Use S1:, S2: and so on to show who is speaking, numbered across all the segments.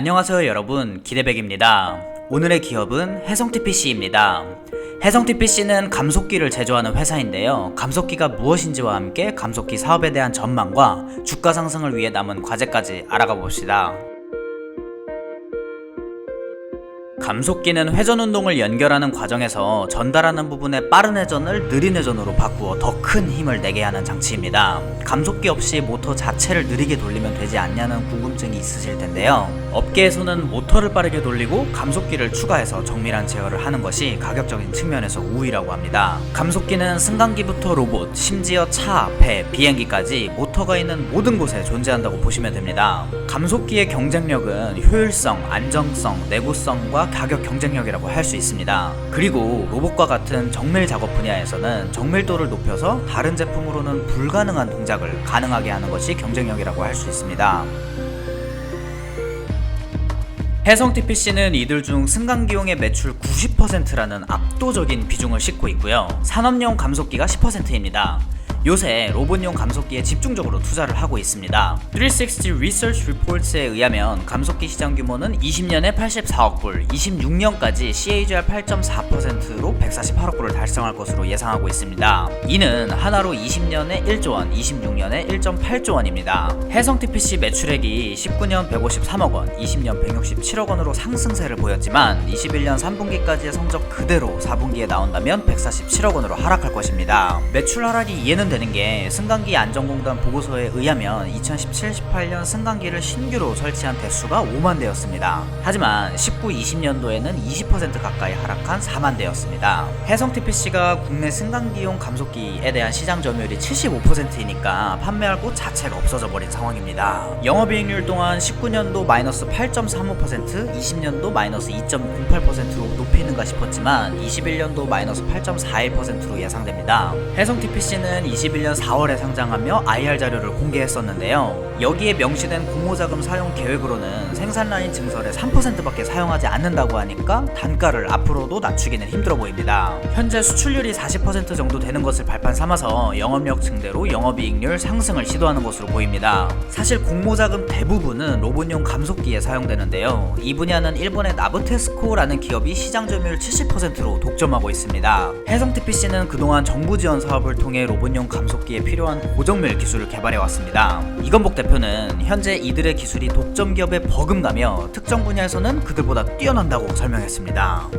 S1: 안녕하세요 여러분, 기대백입니다. 오늘의 기업은 해성TPC입니다. 해성TPC는 감속기를 제조하는 회사인데요. 감속기가 무엇인지와 함께 감속기 사업에 대한 전망과 주가 상승을 위해 남은 과제까지 알아가 봅시다. 감속기는 회전 운동을 연결하는 과정에서 전달하는 부분의 빠른 회전을 느린 회전으로 바꾸어 더 큰 힘을 내게 하는 장치입니다. 감속기 없이 모터 자체를 느리게 돌리면 되지 않냐는 궁금증이 있으실 텐데요. 업계에서는 모터를 빠르게 돌리고 감속기를 추가해서 정밀한 제어를 하는 것이 가격적인 측면에서 우위라고 합니다. 감속기는 승강기부터 로봇, 심지어 차, 배, 비행기까지 모터가 있는 모든 곳에 존재한다고 보시면 됩니다. 감속기의 경쟁력은 효율성, 안정성, 내구성과 가격 경쟁력이라고 할 수 있습니다. 그리고 로봇과 같은 정밀 작업 분야에서는 정밀도를 높여서 다른 제품으로는 불가능한 동작을 가능하게 하는 것이 경쟁력이라고 할 수 있습니다. 해성TPC는 이들 중 승강기용의 매출 90%라는 압도적인 비중을 싣고 있고요. 산업용 감속기가 10%입니다. 요새 로봇용 감속기에 집중적으로 투자를 하고 있습니다. 360 Research Reports에 의하면 감속기 시장 규모는 20년에 84억 불, 26년까지 CAGR 8.4%로 148억 불을 달성할 것으로 예상하고 있습니다. 이는 하나로 20년에 1조 원, 26년에 1.8조 원입니다. 해성TPC 매출액이 19년 153억 원, 20년 167억 원으로 상승세를 보였지만 21년 3분기까지의 성적 그대로 4분기에 나온다면 147억 원으로 하락할 것입니다. 매출 하락이 이해는 되는 게 승강기 안전공단 보고서에 의하면 2017-18년 승강기를 신규로 설치한 대수가 5만 대였습니다. 하지만 19-20년도에는 20% 가까이 하락한 4만 대였습니다. 해성TPC가 국내 승강기용 감속기에 대한 시장 점유율이 75%이니까 판매할 곳 자체가 없어져 버린 상황입니다. 영업이익률 또한 19년도 마이너스 8.35%, 20년도 마이너스 2.08%로 높이는가 싶었지만 21년도 마이너스 8.41%로 예상됩니다. 해성TPC는 21년 4월에 상장하며 IR 자료를 공개했었는데요. 여기에 명시된 공모자금 사용 계획으로는 생산라인 증설에 3%밖에 사용하지 않는다고 하니까 단가를 앞으로도 낮추기는 힘들어 보입니다. 현재 수출률이 40% 정도 되는 것을 발판 삼아서 영업력 증대로 영업이익률 상승을 시도하는 것으로 보입니다. 사실 공모자금 대부분은 로봇용 감속기에 사용되는데요. 이 분야는 일본의 나브테스코라는 기업이 시장 점유율 70%로 독점하고 있습니다. 해성TPC는 그동안 정부 지원 사업을 통해 로봇용 감속기에 필요한 고정밀 기술을 개발해왔습니다. 이건복 대표는 현재 이들의 기술이 독점 기업에 버금가며 특정 분야에서는 그들보다 뛰어난다고 설명했습니다.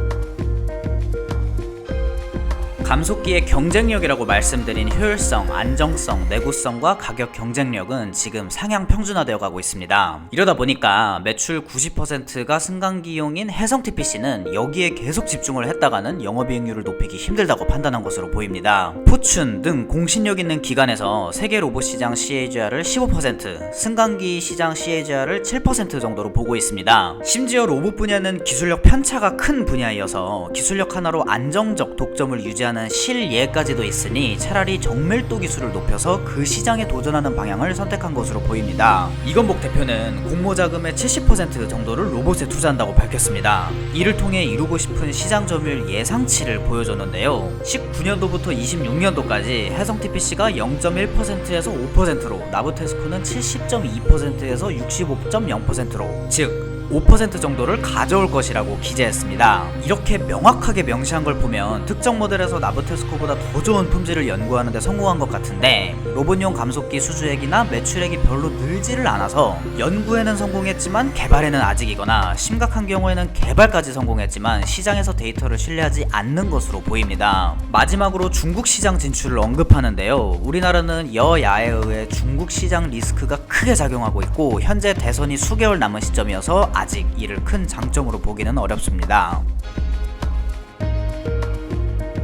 S1: 감속기의 경쟁력이라고 말씀드린 효율성, 안정성, 내구성과 가격 경쟁력은 지금 상향 평준화되어 가고 있습니다. 이러다 보니까 매출 90%가 승강기용인 해성TPC는 여기에 계속 집중을 했다가는 영업이익률을 높이기 힘들다고 판단한 것으로 보입니다. 포춘 등 공신력 있는 기관에서 세계 로봇 시장 CAGR을 15%, 승강기 시장 CAGR을 7% 정도로 보고 있습니다. 심지어 로봇 분야는 기술력 편차가 큰 분야이어서 기술력 하나로 안정적 독점을 유지하는 실예까지도 있으니 차라리 정밀도 기술을 높여서 그 시장에 도전하는 방향을 선택한 것으로 보입니다. 이건복 대표는 공모자금의 70% 정도를 로봇에 투자한다고 밝혔습니다. 이를 통해 이루고 싶은 시장 점유율 예상치를 보여줬는데요. 19년도부터 26년도까지 해성TPC가 0.1%에서 5%로, 나브테스코는 70.2%에서 65.0%로, 즉 5% 정도를 가져올 것이라고 기재했습니다. 이렇게 명확하게 명시한 걸 보면 특정 모델에서 나브테스코보다 더 좋은 품질을 연구하는 데 성공한 것 같은데 로봇용 감속기 수주액이나 매출액이 별로 늘지를 않아서 연구에는 성공했지만 개발에는 아직이거나 심각한 경우에는 개발까지 성공했지만 시장에서 데이터를 신뢰하지 않는 것으로 보입니다. 마지막으로 중국 시장 진출을 언급하는데요. 우리나라는 여야에 의해 중국 시장 리스크가 크게 작용하고 있고 현재 대선이 수개월 남은 시점이어서 아직 이를 큰 장점으로 보기는 어렵습니다.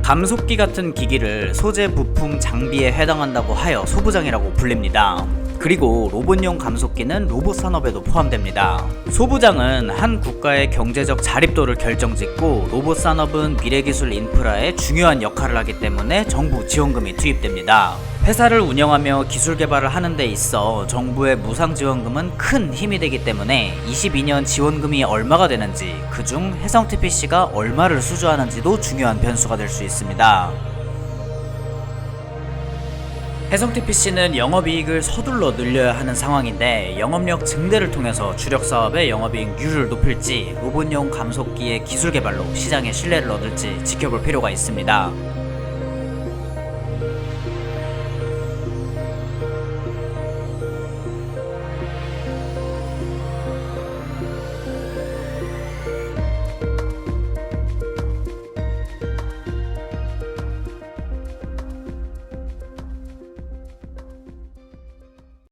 S1: 감속기 같은 기기를 소재, 부품, 장비에 해당한다고 하여 소부장이라고 불립니다. 그리고 로봇용 감속기는 로봇 산업에도 포함됩니다. 소부장은 한 국가의 경제적 자립도를 결정짓고 로봇 산업은 미래기술 인프라에 중요한 역할을 하기 때문에 정부 지원금이 투입됩니다. 회사를 운영하며 기술 개발을 하는 데 있어 정부의 무상 지원금은 큰 힘이 되기 때문에 22년 지원금이 얼마가 되는지, 그중 해성TPC가 얼마를 수주하는지도 중요한 변수가 될 수 있습니다. 해성T PC는 영업이익을 서둘러 늘려야 하는 상황인데 영업력 증대를 통해서 주력 사업의 영업이익률을 높일지 로봇용 감속기의 기술 개발로 시장의 신뢰를 얻을지 지켜볼 필요가 있습니다.